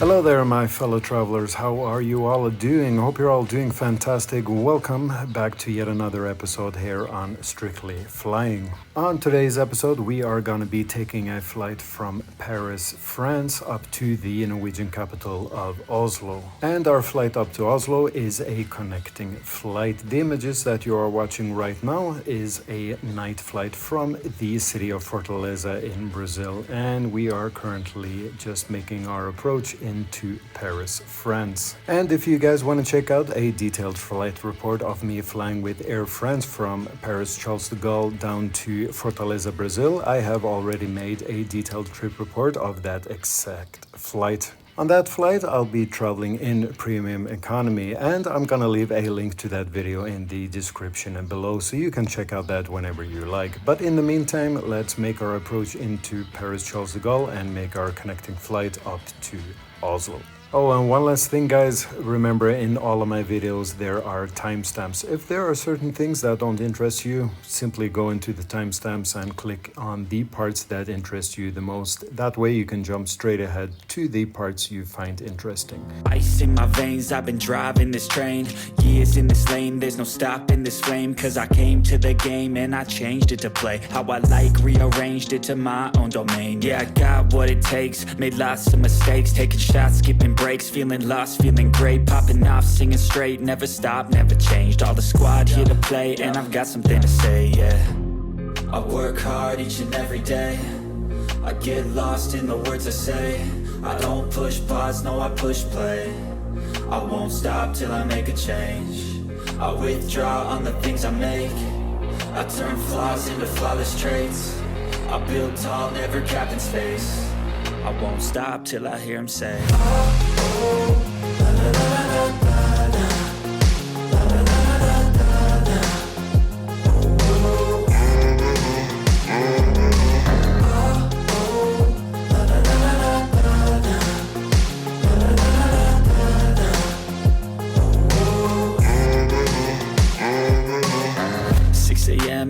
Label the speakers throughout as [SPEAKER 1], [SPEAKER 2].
[SPEAKER 1] Hello there, my fellow travelers. How are you all doing? Hope you're all doing fantastic. Welcome back to yet another episode here on Strictly Flying. On today's episode, we are going to be taking a flight from Paris, France, up to the Norwegian capital of Oslo. And our flight up to Oslo is a connecting flight. The images that you are watching right now is a night flight from the city of Fortaleza in Brazil. And we are currently just making our approach into Paris, France. And if you guys want to check out a detailed flight report of me flying with Air France from Paris Charles de Gaulle down to Fortaleza, Brazil, I have already made a detailed trip report of that exact flight. On that flight, I'll be traveling in premium economy, and I'm gonna leave a link to that video in the description and below, so you can check out that whenever you like. But in the meantime, let's make our approach into Paris Charles de Gaulle and make our connecting flight up to Oslo. Oh, and one last thing, guys. Remember, in all of my videos, there are timestamps. If there are certain things that don't interest you, simply go into the timestamps and click on the parts that interest you the most. That way you can jump straight ahead to the parts you find interesting.
[SPEAKER 2] Ice in my veins, I've been driving this train. Years in this lane, there's no stopping this flame. Cause I came to the game and I changed it to play how I like, rearranged it to my own domain. Yeah, I got what it takes, made lots of mistakes, taking shots, skipping breaks, feeling lost, feeling great, popping off, singing straight, never stopped, never changed. All the squad here to play, and I've got something to say, yeah. I work hard each and every day, I get lost in the words I say. I don't push pause, no, I push play. I won't stop till I make a change. I withdraw on the things I make. I turn flaws into flawless traits. I build tall, never capped in space. I won't stop till I hear him say, oh, la, la, la, la, la.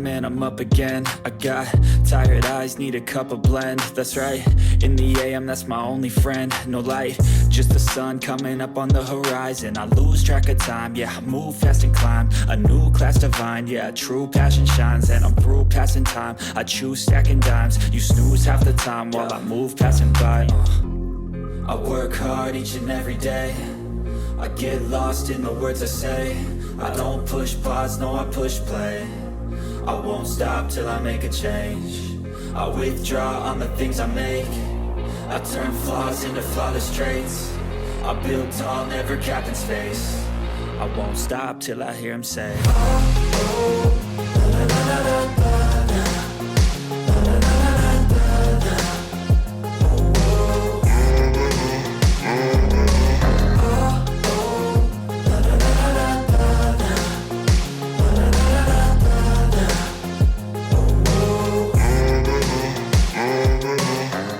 [SPEAKER 2] And I'm up again. I got tired eyes, need a cup of blend. That's right, in the AM, that's my only friend. No light, just the sun coming up on the horizon. I lose track of time, yeah, I move fast and climb a new class divine, yeah, true passion shines. And I'm through passing time, I choose stacking dimes. You snooze half the time while I move passing by. I work hard each and every day, I get lost in the words I say. I don't push pause, no, I push play. I won't stop till I make a change. I withdraw on the things I make. I turn flaws into flawless traits. I build tall, never capped in space. I won't stop till I hear him say, oh, oh, la, la, la, la, la.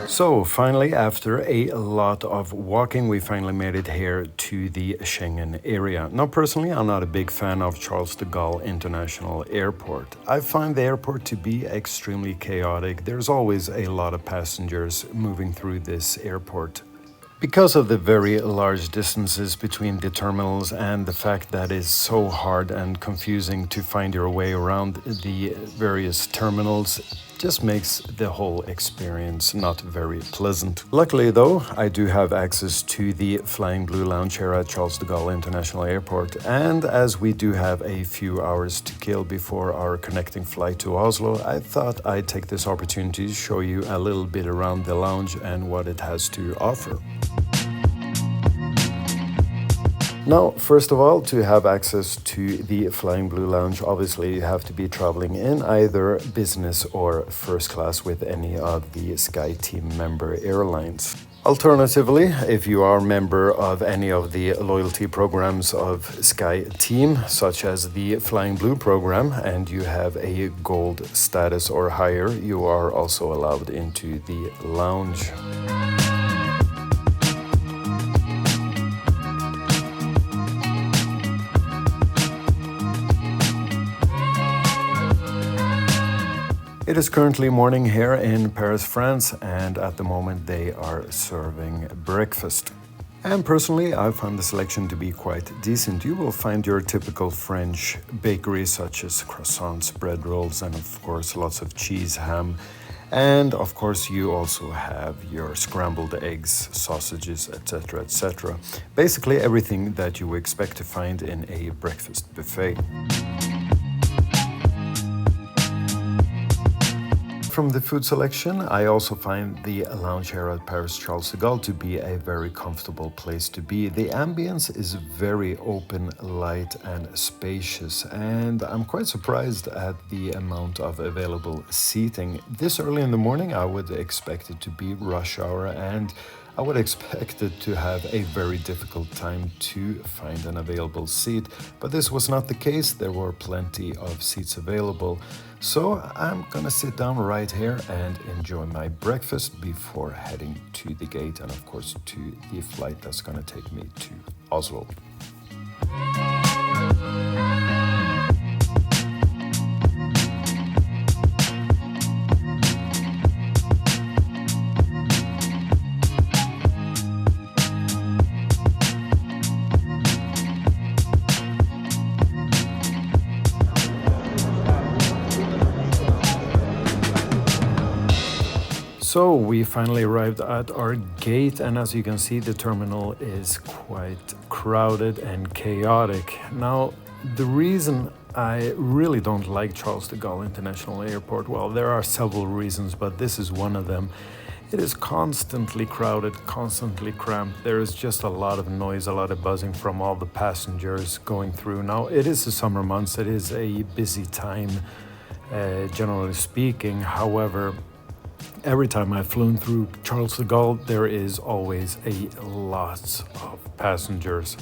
[SPEAKER 1] So finally, after a lot of walking, we finally made it here to the Schengen area. Now, personally, I'm not a big fan of Charles de Gaulle International Airport. I find the airport to be extremely chaotic. There's always a lot of passengers moving through this airport. Because of the very large distances between the terminals and the fact that it's so hard and confusing to find your way around the various terminals, just makes the whole experience not very pleasant. Luckily though, I do have access to the Flying Blue Lounge here at Charles de Gaulle International Airport, and as we do have a few hours to kill before our connecting flight to Oslo, I thought I'd take this opportunity to show you a little bit around the lounge and what it has to offer. Now, first of all, to have access to the Flying Blue Lounge, obviously you have to be traveling in either business or first class with any of the Sky Team member airlines. Alternatively, if you are a member of any of the loyalty programs of Sky Team, such as the Flying Blue program, and you have a gold status or higher, you are also allowed into the lounge. It is currently morning here in Paris, France, and at the moment they are serving breakfast. And personally, I found the selection to be quite decent. You will find your typical French bakeries such as croissants, bread rolls, and of course lots of cheese, ham. And of course you also have your scrambled eggs, sausages, etc., etc. Basically everything that you would expect to find in a breakfast buffet. From the food selection, I also find the lounge here at Paris Charles de Gaulle to be a very comfortable place to be. The ambience is very open, light and spacious, and I'm quite surprised at the amount of available seating. This early in the morning I would expect it to be rush hour, and I would expect it to have a very difficult time to find an available seat, but this was not the case. There were plenty of seats available. So I'm gonna sit down right here and enjoy my breakfast before heading to the gate and of course to the flight that's gonna take me to Oslo. So we finally arrived at our gate, and as you can see, the terminal is quite crowded and chaotic. Now, the reason I really don't like Charles de Gaulle International Airport, well, there are several reasons, but this is one of them. It is constantly crowded, constantly cramped. There is just a lot of noise, a lot of buzzing from all the passengers going through. Now, it is the summer months, it is a busy time, generally speaking. However, every time I've flown through Charles de Gaulle, there is always a lot of passengers.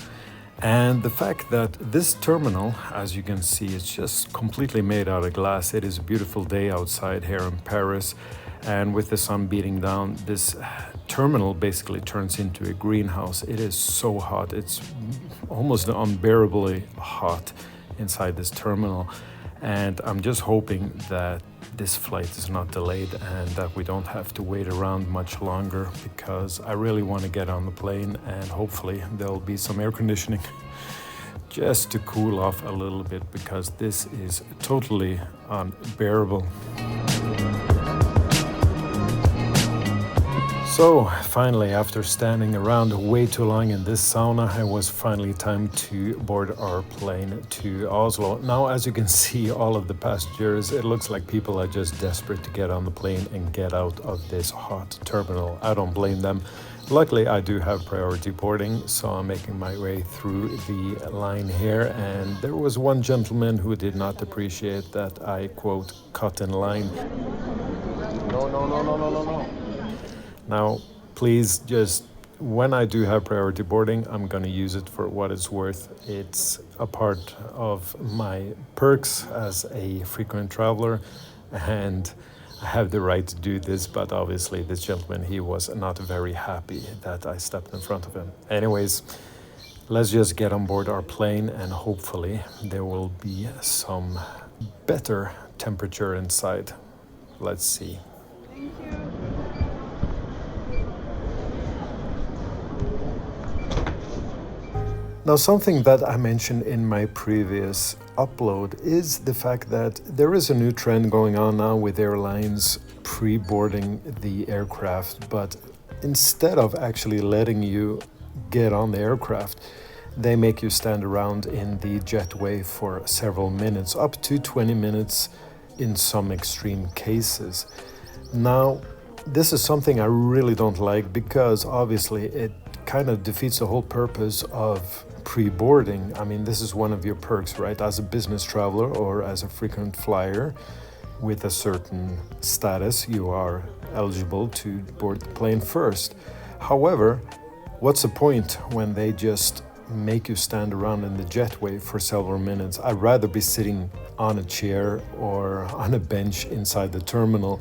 [SPEAKER 1] And the fact that this terminal, as you can see, is just completely made out of glass. It is a beautiful day outside here in Paris, and with the sun beating down, this terminal basically turns into a greenhouse. It is so hot. It's almost unbearably hot inside this terminal. And I'm just hoping that this flight is not delayed and that we don't have to wait around much longer, because I really want to get on the plane and hopefully there'll be some air conditioning just to cool off a little bit, because this is totally unbearable. So finally, after standing around way too long in this sauna, it was finally time to board our plane to Oslo. Now, as you can see, all of the passengers, it looks like people are just desperate to get on the plane and get out of this hot terminal. I don't blame them. Luckily, I do have priority boarding, so I'm making my way through the line here. And there was one gentleman who did not appreciate that I, quote, cut in line. No. Now, please, just when I do have priority boarding, I'm going to use it for what it's worth. It's a part of my perks as a frequent traveler, and I have the right to do this, but obviously this gentleman, he was not very happy that I stepped in front of him. Anyways, let's just get on board our plane, and hopefully there will be some better temperature inside. Let's see.
[SPEAKER 3] Thank you.
[SPEAKER 1] Now, something that I mentioned in my previous upload is the fact that there is a new trend going on now with airlines pre-boarding the aircraft, but instead of actually letting you get on the aircraft, they make you stand around in the jetway for several minutes, up to 20 minutes in some extreme cases. Now, this is something I really don't like, because obviously it kind of defeats the whole purpose of pre-boarding. I mean, this is one of your perks, right? As a business traveler or as a frequent flyer with a certain status, you are eligible to board the plane first. However, what's the point when they just make you stand around in the jetway for several minutes? I'd rather be sitting on a chair or on a bench inside the terminal.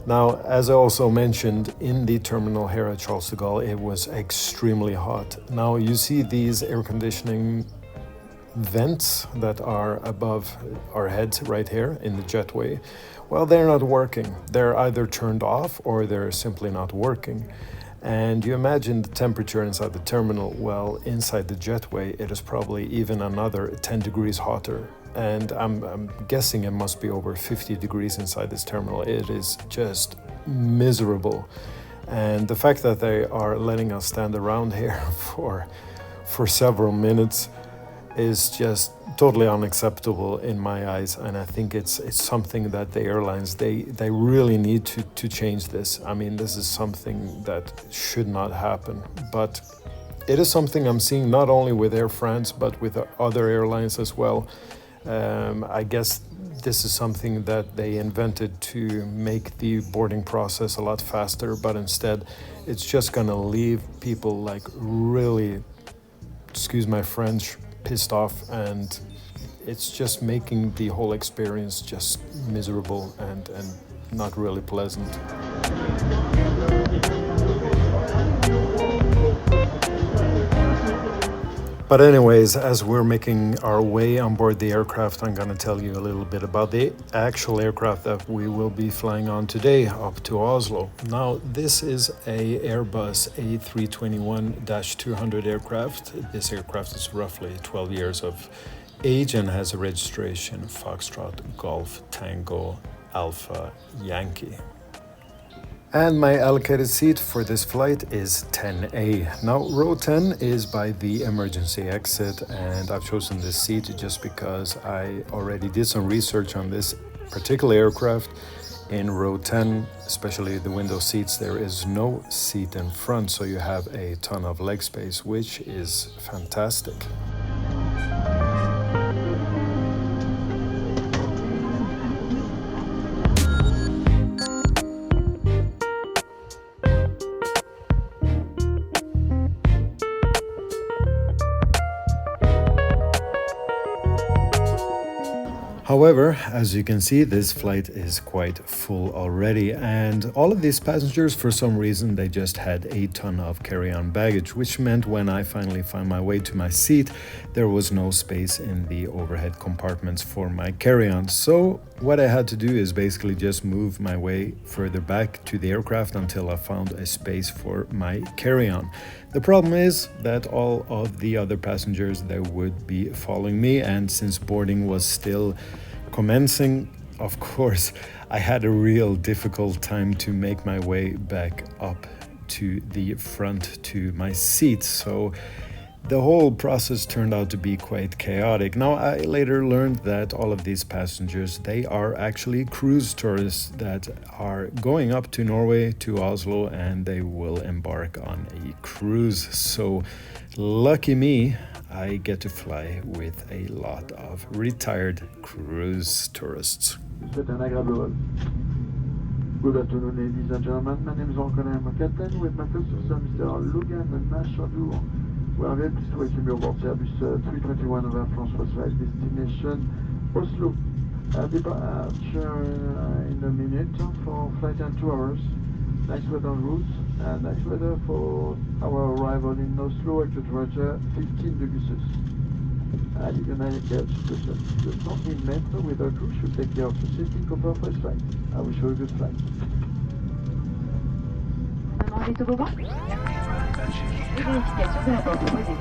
[SPEAKER 1] Now, as I also mentioned, in the terminal here at Charles de Gaulle, it was extremely hot. Now, you see these air conditioning vents that are above our heads right here in the jetway. Well, they're not working. They're either turned off or they're simply not working. And you imagine the temperature inside the terminal. Well, inside the jetway, it is probably even another 10 degrees hotter. And I'm guessing it must be over 50 degrees inside this terminal. It is just miserable. And the fact that they are letting us stand around here for several minutes is just totally unacceptable in my eyes, and I think it's something that the airlines they really need to change this. I mean, this is something that should not happen, but it is something I'm seeing not only with Air France but with other airlines as well. I guess this is something that they invented to make the boarding process a lot faster, but instead it's just gonna leave people like really, excuse my French, pissed off, and it's just making the whole experience just miserable and not really pleasant. But anyways, as we're making our way on board the aircraft, I'm going to tell you a little bit about the actual aircraft that we will be flying on today up to Oslo. Now, this is a Airbus A321-200 aircraft. This aircraft is roughly 12 years of age and has a registration Foxtrot Golf Tango Alpha Yankee. And my allocated seat for this flight is 10A. Now, row 10 is by the emergency exit, and I've chosen this seat just because I already did some research on this particular aircraft. In row 10, especially the window seats, there is no seat in front, so you have a ton of leg space, which is fantastic. However, as you can see, this flight is quite full already, and all of these passengers, for some reason, they just had a ton of carry-on baggage, which meant when I finally found my way to my seat, there was no space in the overhead compartments for my carry-on. So what I had to do is basically just move my way further back to the aircraft until I found a space for my carry-on. The problem is that all of the other passengers, they would be following me, and since boarding was still commencing, of course, I had a real difficult time to make my way back up to the front to my seat. So the whole process turned out to be quite chaotic. Now, I later learned that all of these passengers, they are actually cruise tourists that are going up to Norway, to Oslo, and they will embark on a cruise. So lucky me, I get to fly with a lot of retired cruise tourists.
[SPEAKER 3] Good afternoon, ladies and gentlemen. My name is Jean-Colin Captain with my first officer, Mr. Logan Machadou. We are very pleased to welcome you aboard the Airbus 321 of Air France for flight destination Oslo. Departure in a minute for flight in 2 hours. Nice weather en route, and nice weather for our arrival in Oslo, altitude Roger 15 degrees Celsius. And you're gonna get the 100 meters with our crew should take care of the safety and comfort for this flight. I wish you a good flight.
[SPEAKER 4] Maman des toboggans. Vérification de la porte posée.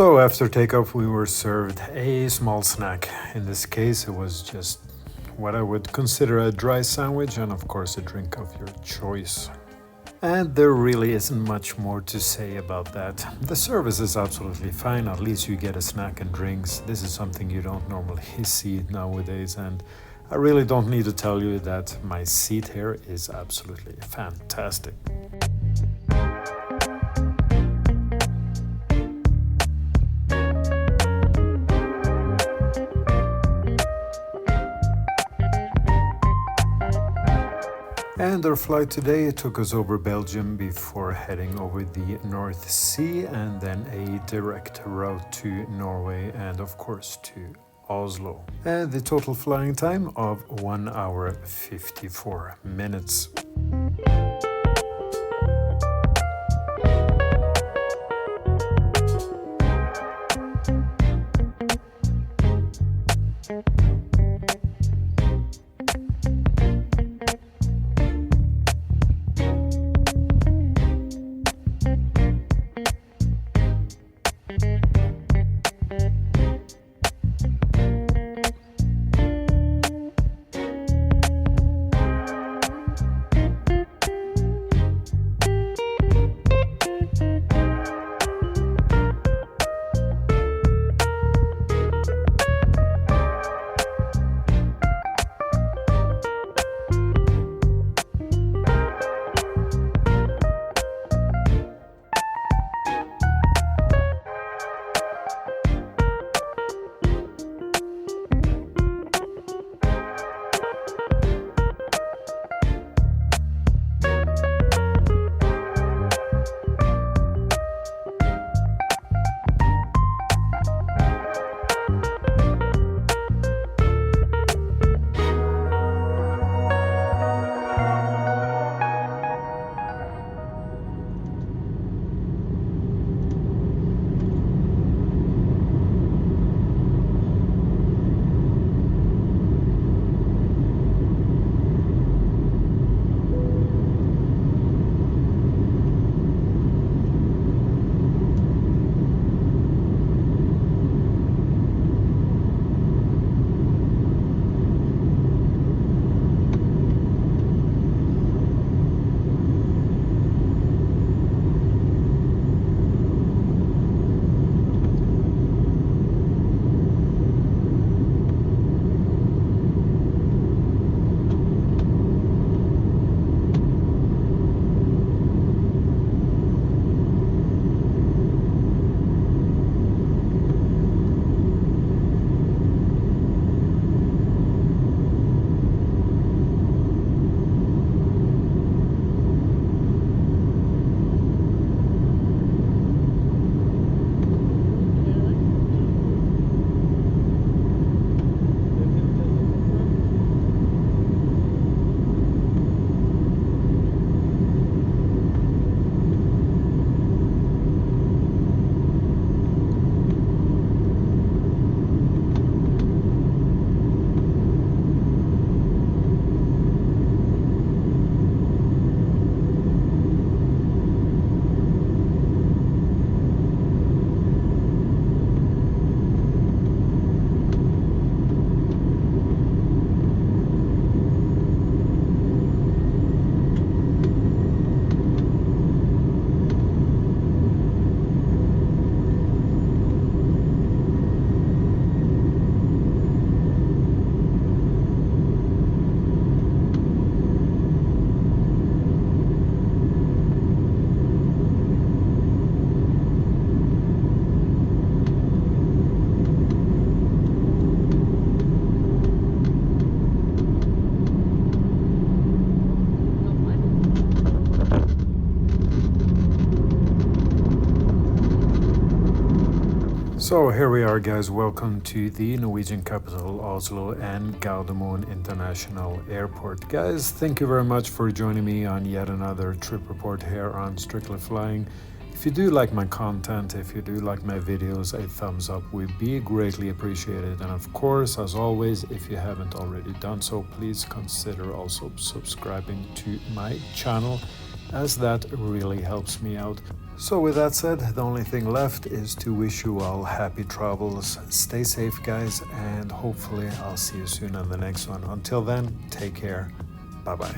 [SPEAKER 1] So after takeoff, we were served a small snack. In this case, it was just what I would consider a dry sandwich and of course a drink of your choice. And there really isn't much more to say about that. The service is absolutely fine, at least you get a snack and drinks. This is something you don't normally see nowadays, and I really don't need to tell you that my seat here is absolutely fantastic. And our flight today took us over Belgium before heading over the North Sea and then a direct route to Norway and of course to Oslo. And the total flying time of 1 hour 54 minutes. So here we are, guys. Welcome to the Norwegian capital, Oslo, and Gardermoen International Airport. Guys, thank you very much for joining me on yet another trip report here on Strictly Flying. If you do like my content, if you do like my videos, a thumbs up would be greatly appreciated. And of course, as always, if you haven't already done so, please consider also subscribing to my channel. as that really helps me out. So with that said, the only thing left is to wish you all happy travels. Stay safe, guys, and hopefully I'll see you soon on the next one. Until then, take care. Bye-bye.